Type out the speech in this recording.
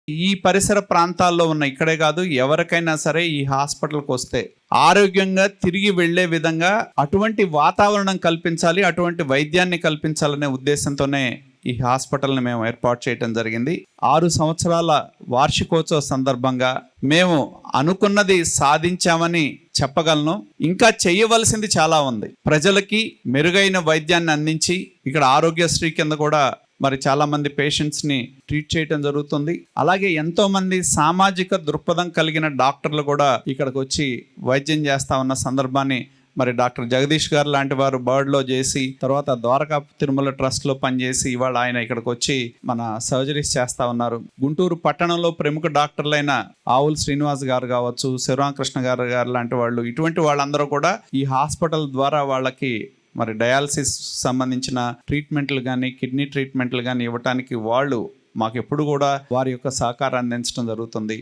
ఈ పరిసర ప్రాంతాల్లో ఉన్న ఇక్కడే కాదు, ఎవరికైనా సరే ఈ హాస్పిటల్కి వస్తే ఆరోగ్యంగా తిరిగి వెళ్లే విధంగా అటువంటి వాతావరణం కల్పించాలి, అటువంటి వైద్యాన్ని కల్పించాలనే ఉద్దేశంతోనే ఈ హాస్పిటల్ని మేము ఏర్పాటు చేయడం జరిగింది. 6 సంవత్సరాల వార్షికోత్సవ సందర్భంగా మేము అనుకున్నది సాధించామని చెప్పగలను. ఇంకా చేయవలసింది చాలా ఉంది. ప్రజలకి మెరుగైన వైద్యాన్ని అందించి ఇక్కడ ఆరోగ్యశ్రీ కింద కూడా మరి చాలా మంది పేషెంట్స్ని ట్రీట్ చేయడం జరుగుతుంది. అలాగే ఎంతో మంది సామాజిక దృక్పథం కలిగిన డాక్టర్లు కూడా ఇక్కడికి వచ్చి వైద్యం చేస్తా ఉన్న సందర్భాన్ని మరి డాక్టర్ జగదీష్ గారు లాంటి వారు బర్డ్లో చేసి తర్వాత ద్వారకా తిరుమల ట్రస్ట్లో పనిచేసి ఇవాళ ఆయన ఇక్కడికి వచ్చి మన సర్జరీస్ చేస్తా ఉన్నారు. గుంటూరు పట్టణంలో ప్రముఖ డాక్టర్లైన ఆవుల్ శ్రీనివాస్ గారు కావచ్చు, శివరామకృష్ణ గారు లాంటి వాళ్ళు, ఇటువంటి వాళ్ళందరూ కూడా ఈ హాస్పిటల్ ద్వారా వాళ్ళకి మరి డయాలసిస్ సంబంధించిన ట్రీట్మెంట్లు కానీ, కిడ్నీ ట్రీట్మెంట్లు కానీ ఇవ్వటానికి వాళ్ళు మాకు ఎప్పుడు కూడా వారి యొక్క సహకారాన్ని అందించడం జరుగుతుంది.